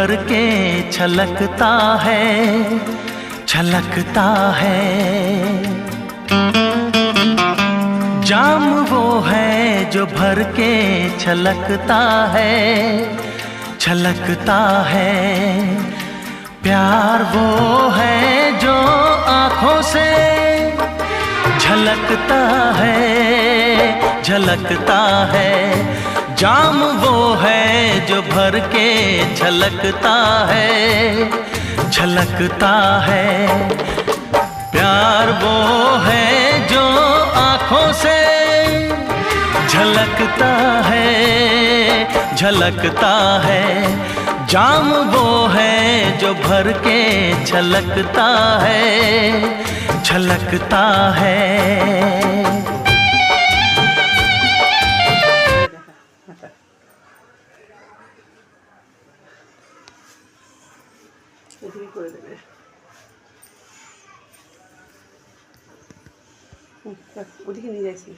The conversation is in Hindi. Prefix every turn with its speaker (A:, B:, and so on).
A: भर के छलकता है, छलकता है। जाम वो है जो भर के छलकता है, छलकता है। प्यार वो है जो आँखों से झलकता है, झलकता है। जाम वो है जो भर के छलकता है, छलकता है। प्यार वो है जो आँखों से झलकता है, झलकता है। जाम वो है जो भर के छलकता है, छलकता है।
B: করে দেবে। ওদিকে নিয়ে যাচ্ছি।